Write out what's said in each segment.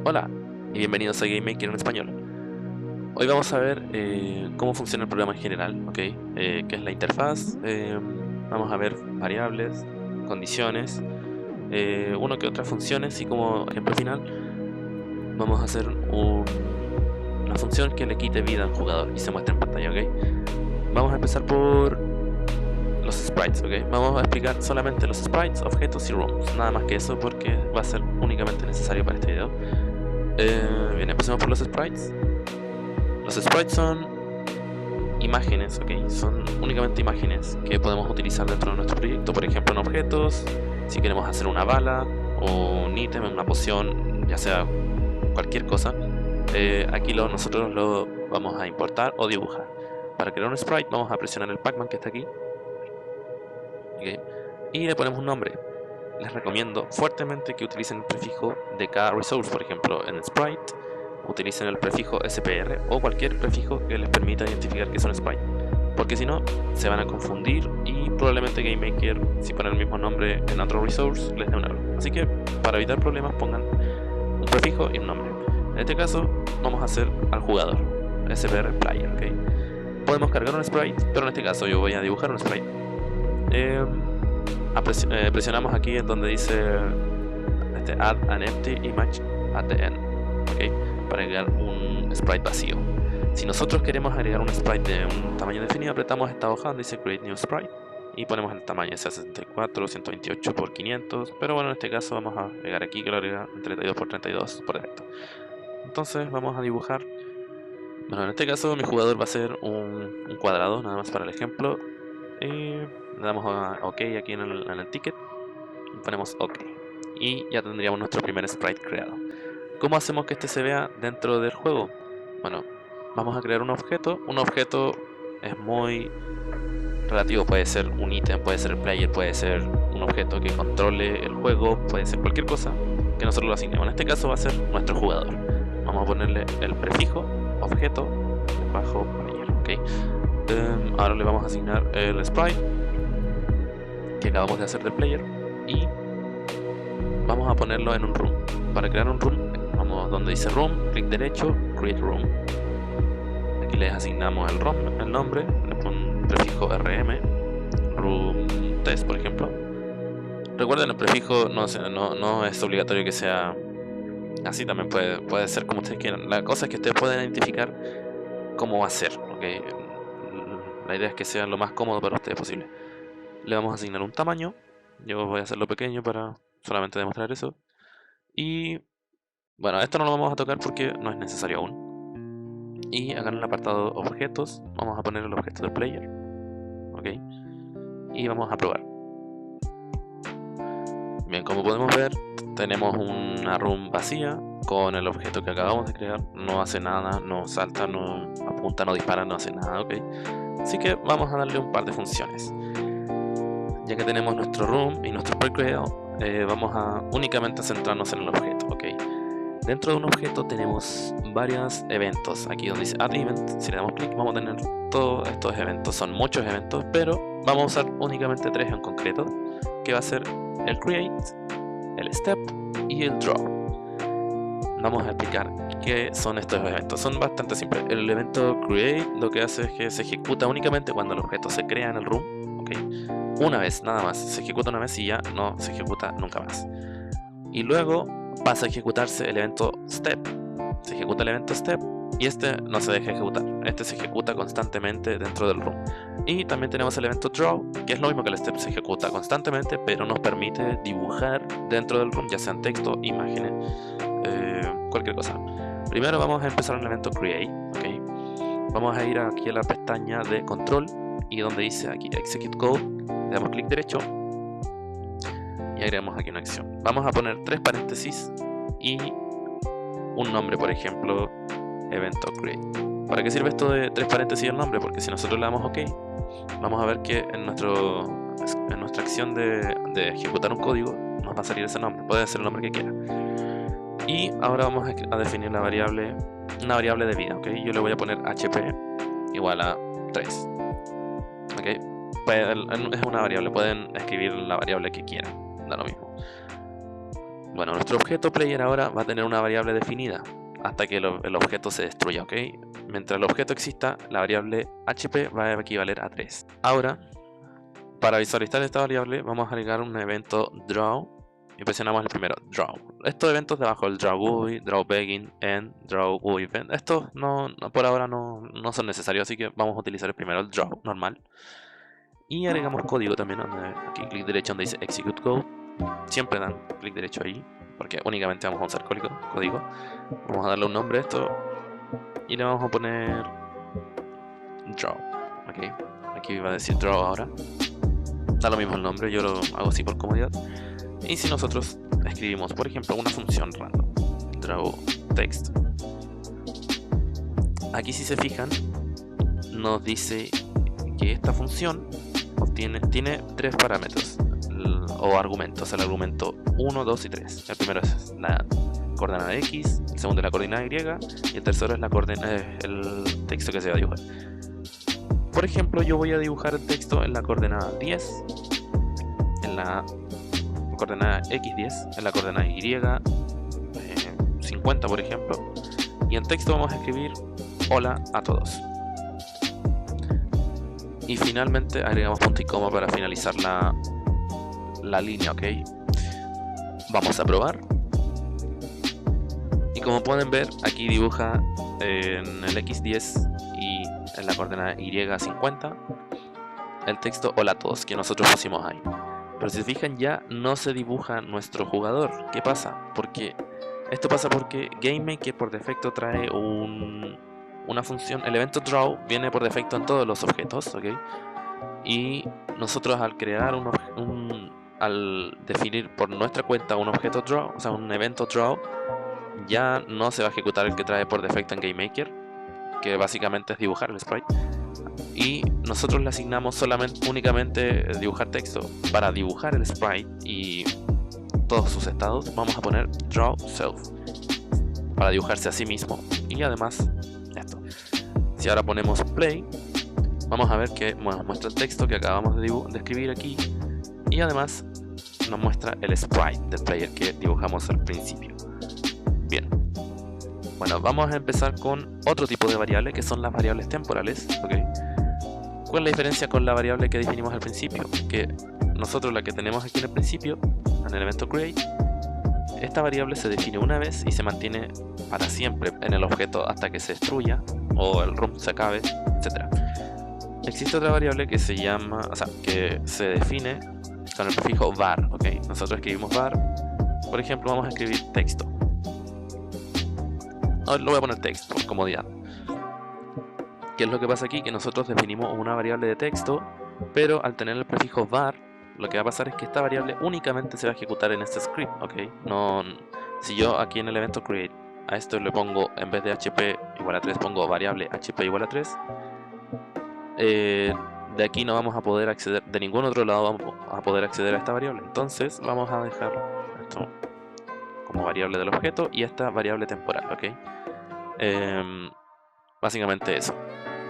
Hola y bienvenidos a GameMaker en español. Hoy vamos a ver cómo funciona el programa en general, ¿ok? Qué es la interfaz, vamos a ver variables, condiciones, una que otras funciones y como ejemplo final vamos a hacer una función que le quite vida al jugador y se muestre en pantalla, ¿ok? Vamos a empezar por los sprites, ¿ok? Vamos a explicar solamente los sprites, objetos y rooms, nada más que eso porque va a ser únicamente necesario para este video. Bien, empecemos por los sprites. Los sprites son imágenes, ¿ok? Son únicamente imágenes que podemos utilizar dentro de nuestro proyecto. Por ejemplo, en objetos, si queremos hacer una bala o un ítem, una poción, ya sea cualquier cosa, aquí nosotros lo vamos a importar o dibujar. Para crear un sprite vamos a presionar el Pac-Man que está aquí, ¿ok? Y le ponemos un nombre. Les recomiendo fuertemente que utilicen el prefijo de cada resource. Por ejemplo, en el sprite utilicen el prefijo SPR o cualquier prefijo que les permita identificar que es un sprite, porque si no se van a confundir y probablemente GameMaker, si ponen el mismo nombre en otro resource, les dé un error. Así que para evitar problemas pongan un prefijo y un nombre. En este caso vamos a hacer al jugador, SPR player, ¿ok? Podemos cargar un sprite, pero en este caso yo voy a dibujar un sprite. Presionamos aquí en donde dice add an empty image at the end, ¿okay? Para agregar un sprite vacío. Si nosotros queremos agregar un sprite de un tamaño definido, apretamos esta hoja donde dice create new sprite y ponemos el tamaño, sea 64, 128 por 500, pero bueno, en este caso vamos a agregar aquí que lo agrega en 32 por 32 por defecto. Entonces vamos a dibujar. Bueno, en este caso mi jugador va a ser un cuadrado, nada más para el ejemplo. Y le damos a OK aquí en el ticket y ponemos OK. Y ya tendríamos nuestro primer sprite creado. ¿Cómo hacemos que este se vea dentro del juego? Bueno, vamos a crear un objeto. Un objeto es muy relativo, puede ser un ítem, puede ser el player, puede ser un objeto que controle el juego, puede ser cualquier cosa que nosotros lo asignemos. En este caso va a ser nuestro jugador. Vamos a ponerle el prefijo objeto bajo player, ¿ok? Ahora le vamos a asignar el sprite que acabamos de hacer del player y vamos a ponerlo en un room. Para crear un room, vamos donde dice room, clic derecho, create room. Aquí les asignamos el nombre, le pongo un prefijo rm, room test por ejemplo. Recuerden, el prefijo no es obligatorio que sea así, también puede ser como ustedes quieran. La cosa es que ustedes pueden identificar cómo va a ser, ¿okay? La idea es que sea lo más cómodo para ustedes posible. Le vamos a asignar un tamaño, yo voy a hacerlo pequeño para solamente demostrar eso. Y bueno, esto no lo vamos a tocar porque no es necesario aún. Y acá en el apartado objetos vamos a poner el objeto del player, ¿ok? Y vamos a probar. Bien, como podemos ver, tenemos una room vacía con el objeto que acabamos de crear. No hace nada, no salta, no apunta, no dispara, no hace nada, ¿ok? Así que vamos a darle un par de funciones. Ya que tenemos nuestro room y nuestro pre-creado, vamos a únicamente centrarnos en el objeto, ¿ok? Dentro de un objeto tenemos varios eventos. Aquí donde dice Add Event, si le damos clic vamos a tener todos estos eventos. Son muchos eventos, pero vamos a usar únicamente tres en concreto, que va a ser el Create, el Step y el Draw. Vamos a explicar qué son estos eventos. Son bastante simples. El evento Create lo que hace es que se ejecuta únicamente cuando el objeto se crea en el room, ¿ok? Una vez, nada más. Se ejecuta una vez y ya no se ejecuta nunca más. Y luego pasa a ejecutarse el evento Step. Se ejecuta el evento Step y este no se deja ejecutar. Este se ejecuta constantemente dentro del room. Y también tenemos el evento Draw, que es lo mismo que el Step, se ejecuta constantemente, pero nos permite dibujar dentro del room, ya sean texto, imágenes, cualquier cosa. Primero vamos a empezar en el evento Create, ¿okay? Vamos a ir aquí a la pestaña de Control y donde dice aquí Execute Code, le damos clic derecho y agregamos aquí una acción. Vamos a poner tres paréntesis y un nombre, por ejemplo, evento create. ¿Para qué sirve esto de tres paréntesis y el nombre? Porque si nosotros le damos OK, vamos a ver que en nuestra acción de ejecutar un código nos va a salir ese nombre. Puede ser el nombre que quiera. Y ahora vamos a definir una variable de vida, ¿ok? Yo le voy a poner HP igual a 3, ¿ok? Es una variable, pueden escribir la variable que quieran, da lo mismo. Bueno, nuestro objeto player ahora va a tener una variable definida hasta que el objeto se destruya, ¿ok? Mientras el objeto exista, la variable HP va a equivaler a 3. Ahora, para visualizar esta variable, vamos a agregar un evento draw y presionamos el primero, draw. Estos eventos debajo, el draw GUI, draw begin, end, draw GUI event, estos por ahora no son necesarios, así que vamos a utilizar el primero, el draw normal. Y agregamos código también, aquí clic derecho donde dice execute code. Siempre dan clic derecho ahí, porque únicamente vamos a usar código. Vamos a darle un nombre a esto y le vamos a poner draw. Okay. Aquí va a decir draw ahora. Da lo mismo el nombre, yo lo hago así por comodidad. Y si nosotros escribimos, por ejemplo, una función random, draw text, aquí si se fijan, nos dice que esta función tiene 3 parámetros o argumentos, el argumento 1, 2 y 3. El primero es la coordenada X, el segundo es la coordenada Y y el tercero es el texto que se va a dibujar. Por ejemplo, yo voy a dibujar el texto en la coordenada 10, en la coordenada X10, en la coordenada Y 50 por ejemplo, y en texto vamos a escribir hola a todos. Y finalmente agregamos punto y coma para finalizar la línea, ¿ok? Vamos a probar. Y como pueden ver, aquí dibuja en el X10 y en la coordenada Y50 el texto hola a todos que nosotros pusimos ahí. Pero si se fijan, ya no se dibuja nuestro jugador. ¿Qué pasa? Esto pasa porque GameMaker por defecto trae una función. El evento draw viene por defecto en todos los objetos, ¿ok? Y nosotros al crear al definir por nuestra cuenta un objeto draw, o sea un evento draw, ya no se va a ejecutar el que trae por defecto en GameMaker, que básicamente es dibujar el sprite. Y nosotros le asignamos únicamente dibujar texto. Para dibujar el sprite y todos sus estados vamos a poner draw self para dibujarse a sí mismo. Y además esto, si ahora ponemos play, vamos a ver que nos muestra el texto que acabamos de escribir aquí, y además nos muestra el sprite del player que dibujamos al principio. Bien, bueno, vamos a empezar con otro tipo de variable que son las variables temporales, ¿ok? ¿Cuál es la diferencia con la variable que definimos al principio? Que nosotros la que tenemos aquí en el principio, en el evento create, esta variable se define una vez y se mantiene para siempre en el objeto hasta que se destruya o el room se acabe, etc. Existe otra variable que se llama, que se define con el prefijo var, ¿ok? Nosotros escribimos var, por ejemplo, vamos a escribir texto. Lo voy a poner texto por comodidad. ¿Qué es lo que pasa aquí? Que nosotros definimos una variable de texto, pero al tener el prefijo var, lo que va a pasar es que esta variable únicamente se va a ejecutar en este script, ¿ok? Si yo aquí en el evento create a esto le pongo, en vez de HP igual a 3, pongo variable HP igual a 3, de aquí no vamos a poder acceder, de ningún otro lado vamos a poder acceder a esta variable. Entonces vamos a dejar esto como variable del objeto y esta variable temporal, ¿ok? Básicamente eso.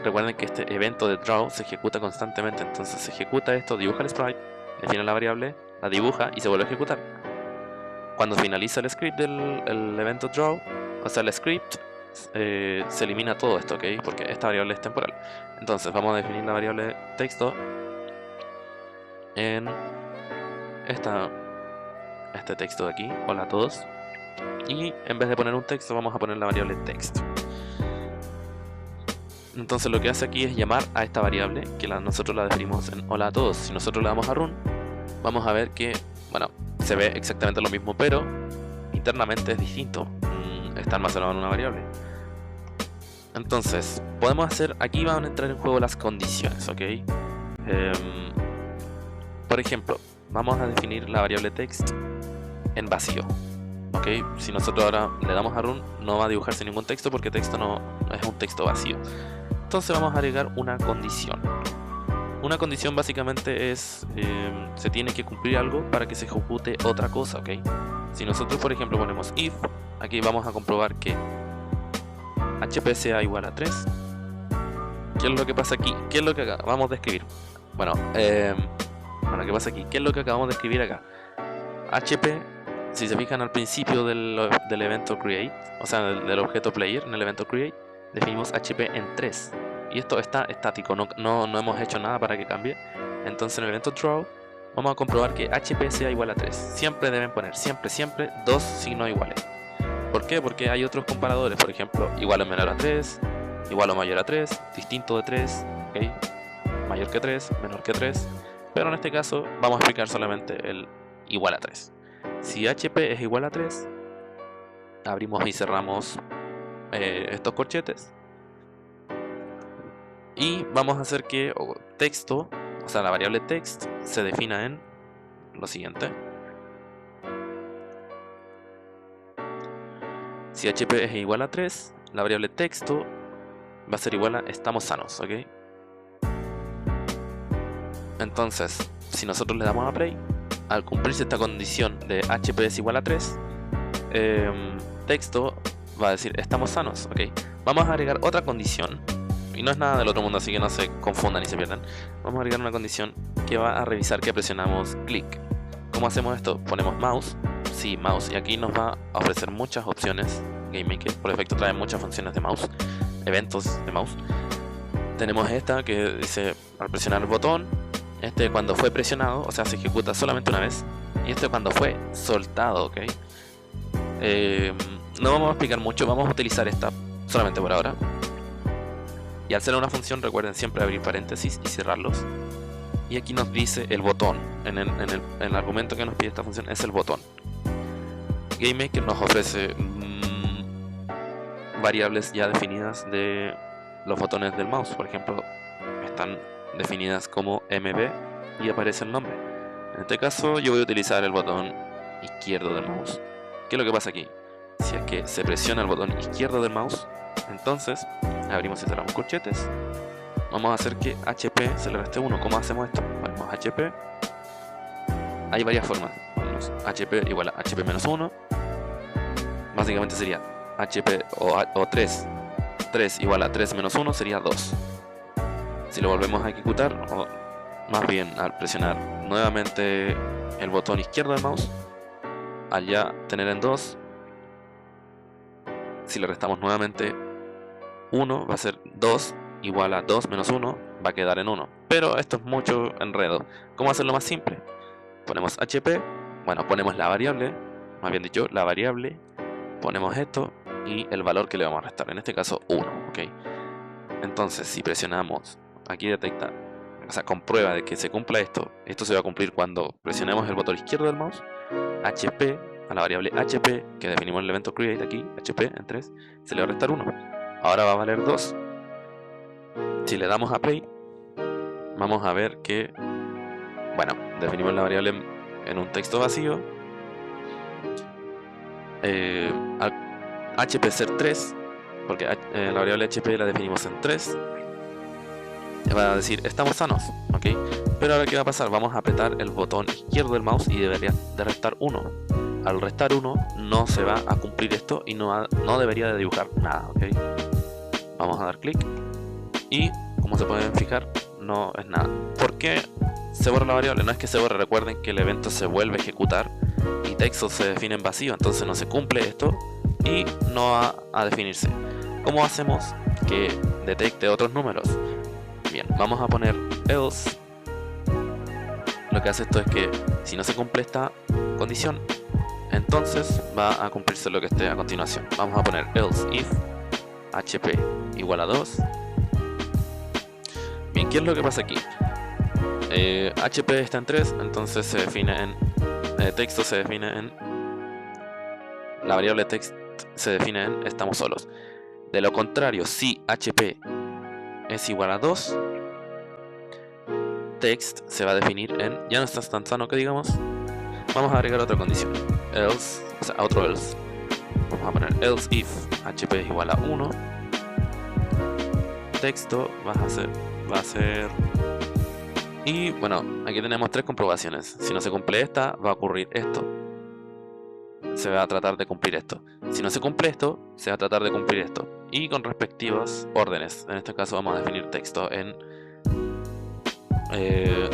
Recuerden que este evento de draw se ejecuta constantemente, entonces se ejecuta esto, dibuja el sprite, define la variable, la dibuja y se vuelve a ejecutar. Cuando finaliza el script del evento draw, o sea el script, se elimina todo esto, ¿ok? Porque esta variable es temporal. Entonces vamos a definir la variable texto en este texto de aquí, hola a todos, y en vez de poner un texto vamos a poner la variable text. Entonces lo que hace aquí es llamar a esta variable que nosotros la definimos en hola a todos. Si nosotros le damos a run, vamos a ver que, bueno, se ve exactamente lo mismo, pero internamente es distinto. Está almacenado en una variable. Entonces, podemos hacer, aquí van a entrar en juego las condiciones, ¿ok? Por ejemplo, vamos a definir la variable text en vacío, ¿ok? Si nosotros ahora le damos a run, no va a dibujarse ningún texto porque texto no es un texto vacío. Entonces vamos a agregar una condición. Una condición básicamente es, se tiene que cumplir algo para que se ejecute otra cosa, ¿ok? Si nosotros por ejemplo ponemos if, aquí vamos a comprobar que HP sea igual a 3. ¿Qué es lo que pasa aquí? ¿Qué es lo que acabamos de escribir? Bueno, ¿qué pasa aquí? ¿Qué es lo que acabamos de escribir acá? HP si se fijan al principio del evento create, o sea, del objeto player, en el evento create, definimos HP en 3. Y esto está estático, no hemos hecho nada para que cambie. Entonces en el evento draw vamos a comprobar que HP sea igual a 3. Siempre deben poner, siempre, dos signos iguales. ¿Por qué? Porque hay otros comparadores, por ejemplo, igual o menor a 3, igual o mayor a 3, distinto de 3, ¿okay? Mayor que 3, menor que 3. Pero en este caso vamos a explicar solamente el igual a 3. Si HP es igual a 3, abrimos y cerramos estos corchetes. Y vamos a hacer que texto, o sea, la variable text, se defina en lo siguiente. Si HP es igual a 3, la variable texto va a ser igual a estamos sanos, ¿ok? Entonces, si nosotros le damos a play, al cumplirse esta condición de HP es igual a 3, texto va a decir estamos sanos, ¿ok? Vamos a agregar otra condición, y no es nada del otro mundo, así que no se confundan y se pierdan. Vamos a agregar una condición que va a revisar que presionamos clic. ¿Cómo hacemos esto? Ponemos mouse, sí, mouse, y aquí nos va a ofrecer muchas opciones. GameMaker por defecto trae muchas funciones de mouse, eventos de mouse. Tenemos esta que dice al presionar el botón, este cuando fue presionado, o sea, se ejecuta solamente una vez, y este cuando fue soltado, ¿ok? No vamos a explicar mucho, vamos a utilizar esta solamente por ahora. Y al ser una función, recuerden siempre abrir paréntesis y cerrarlos. Y aquí nos dice el botón. En el argumento que nos pide esta función es el botón. GameMaker nos ofrece variables ya definidas de los botones del mouse. Por ejemplo, están definidas como MB y aparece el nombre. En este caso yo voy a utilizar el botón izquierdo del mouse. ¿Qué es lo que pasa aquí? Si es que se presiona el botón izquierdo del mouse, entonces abrimos y cerramos corchetes. Vamos a hacer que HP se le reste 1. ¿Cómo hacemos esto? Ponemos HP. Hay varias formas. Ponemos HP igual a HP menos 1. Básicamente sería HP o 3. 3 igual a 3 menos 1 sería 2. Si lo volvemos a ejecutar, o más bien al presionar nuevamente el botón izquierdo del mouse, al ya tener en 2, si le restamos nuevamente 1, va a ser 2 igual a 2 menos 1, va a quedar en 1. Pero esto es mucho enredo. ¿Cómo hacerlo más simple? Ponemos HP, bueno, ponemos la variable, más bien dicho, la variable, ponemos esto y el valor que le vamos a restar, en este caso 1, ¿ok? Entonces, si presionamos, aquí detecta, o sea, comprueba de que se cumpla esto. Esto se va a cumplir cuando presionemos el botón izquierdo del mouse, HP, a la variable HP, que definimos en el evento create aquí, HP en 3, se le va a restar 1. Ahora va a valer 2. Si le damos a play, vamos a ver que, bueno, definimos la variable en un texto vacío. Al HP ser 3, porque la variable HP la definimos en 3, va a decir estamos sanos, ¿ok? Pero ahora ¿qué va a pasar? Vamos a apretar el botón izquierdo del mouse y debería de restar 1. Al restar 1 no se va a cumplir esto y no debería de dibujar nada, ¿ok? Vamos a dar clic y como se pueden fijar no es nada. ¿Por qué se borra la variable? No es que se borre, recuerden que el evento se vuelve a ejecutar y texto se define en vacío, entonces no se cumple esto y no va a definirse. ¿Cómo hacemos que detecte otros números? Bien, vamos a poner else. Lo que hace esto es que si no se cumple esta condición, entonces va a cumplirse lo que esté a continuación. Vamos a poner else if HP igual a 2. Bien, ¿qué es lo que pasa aquí? HP está en 3, entonces se define en texto, se define en la variable text, se define en estamos solos. De lo contrario, si HP es igual a 2, text se va a definir en ya no estás tan sano que digamos. Vamos a agregar otra condición, else, o sea, otro else. Vamos a poner else if HP es igual a 1. Texto va a ser y bueno, aquí tenemos 3 comprobaciones. Si no se cumple esta, va a ocurrir esto. Se va a tratar de cumplir esto. Si no se cumple esto, se va a tratar de cumplir esto. Y con respectivos órdenes. En este caso vamos a definir texto en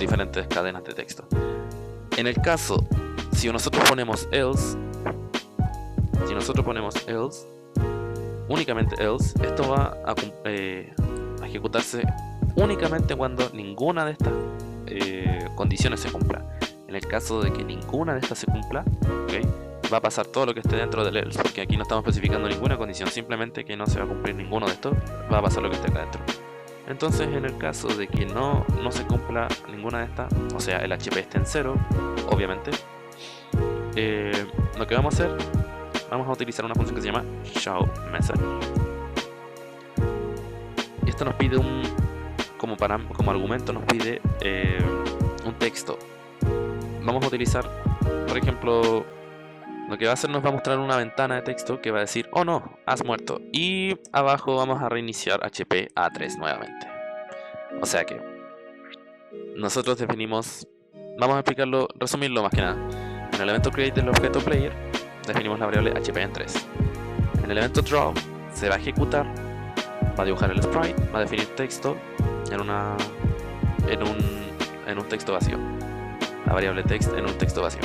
diferentes cadenas de texto. En el caso si nosotros ponemos else, únicamente else, esto va a ejecutarse únicamente cuando ninguna de estas condiciones se cumpla. En el caso de que ninguna de estas se cumpla, ¿okay?, va a pasar todo lo que esté dentro del else, porque aquí no estamos especificando ninguna condición, simplemente que no se va a cumplir ninguno de estos, va a pasar lo que esté acá dentro. Entonces, en el caso de que no se cumpla ninguna de estas, o sea, el HP esté en 0, obviamente, lo que vamos a hacer, vamos a utilizar una función que se llama showMessage. Y esto nos pide como argumento nos pide un texto. Vamos a utilizar, por ejemplo, lo que va a hacer, nos va a mostrar una ventana de texto que va a decir, oh no, has muerto. Y abajo vamos a reiniciar HP a 3 nuevamente. O sea que nosotros definimos, vamos a explicarlo, resumirlo más que nada. En el evento create del objeto player definimos la variable HP en 3. En el evento draw se va a ejecutar, va a dibujar el sprite, va a definir texto en un texto vacío. La variable text en un texto vacío.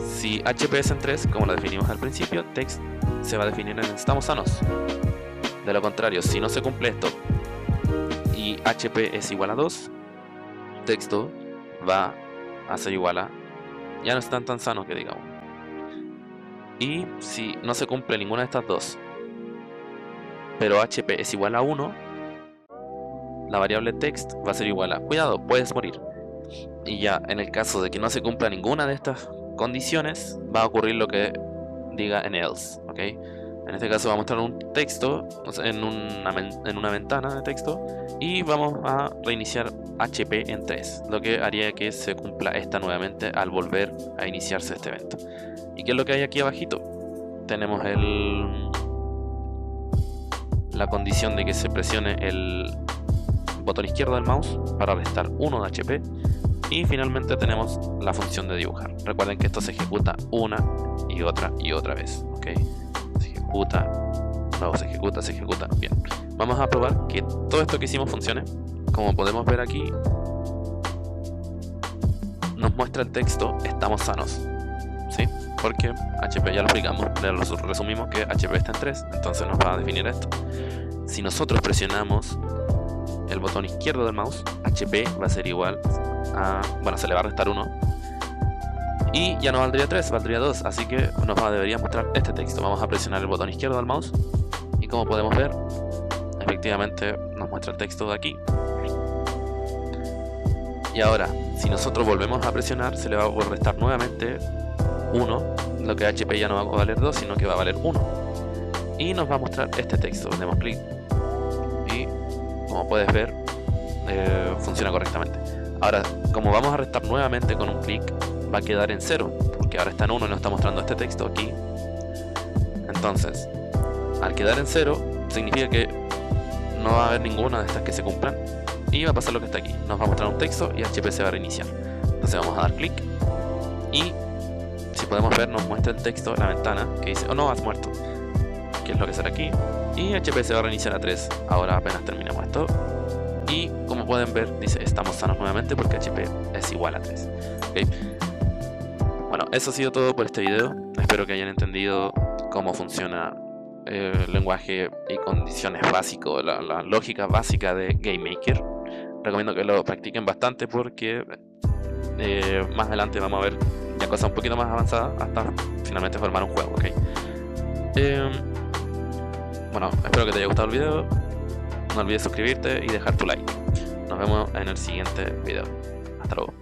Si HP es en 3, como lo definimos al principio, text se va a definir en estamos sanos. De lo contrario, si no se cumple esto y HP es igual a 2, texto va a ser igual a ya no están tan sanos que digamos. Y si no se cumple ninguna de estas dos, pero HP es igual a 1, la variable text va a ser igual a cuidado, puedes morir. Y ya en el caso de que no se cumpla ninguna de estas condiciones, va a ocurrir lo que diga en else, ¿ok? En este caso vamos a mostrar un texto, o sea, en una ventana de texto, y vamos a reiniciar HP en 3, lo que haría que se cumpla esta nuevamente al volver a iniciarse este evento. ¿Y qué es lo que hay aquí abajito? Tenemos la condición de que se presione el botón izquierdo del mouse para restar 1 de HP. Y finalmente tenemos la función de dibujar. Recuerden que esto se ejecuta una y otra vez, ¿ok? Se ejecuta, luego se ejecuta. Bien, vamos a probar que todo esto que hicimos funcione. Como podemos ver aquí, nos muestra el texto estamos sanos, ¿sí? Porque HP ya lo explicamos, lo resumimos que HP está en 3, entonces nos va a definir esto. Si nosotros presionamos el botón izquierdo del mouse, HP va a ser igual a, bueno, se le va a restar 1 y ya no valdría 3, valdría 2, así que debería mostrar este texto. Vamos a presionar el botón izquierdo del mouse y como podemos ver, efectivamente nos muestra el texto de aquí. Y ahora, si nosotros volvemos a presionar, se le va a restar nuevamente 1, lo que HP ya no va a valer 2, sino que va a valer 1. Y nos va a mostrar este texto. Demos clic y, como puedes ver, funciona correctamente. Ahora, como vamos a restar nuevamente con un clic, va a quedar en 0, porque ahora está en 1 y nos está mostrando este texto aquí. Entonces, al quedar en 0, significa que no va a haber ninguna de estas que se cumplan. Y va a pasar lo que está aquí. Nos va a mostrar un texto y HP se va a reiniciar. Entonces vamos a dar clic y, si podemos ver, nos muestra el texto en la ventana que dice, oh no, has muerto, que es lo que será aquí. Y HP se va a reiniciar a 3. Ahora apenas terminamos esto. Y como pueden ver, dice estamos sanos nuevamente porque HP es igual a 3. ¿Okay? Bueno, eso ha sido todo por este video. Espero que hayan entendido cómo funciona el lenguaje y condiciones básicos, la lógica básica de GameMaker. Recomiendo que lo practiquen bastante porque más adelante vamos a ver ya cosas un poquito más avanzadas hasta finalmente formar un juego, ¿okay? Bueno, espero que te haya gustado el video. No olvides suscribirte y dejar tu like. Nos vemos en el siguiente video. Hasta luego.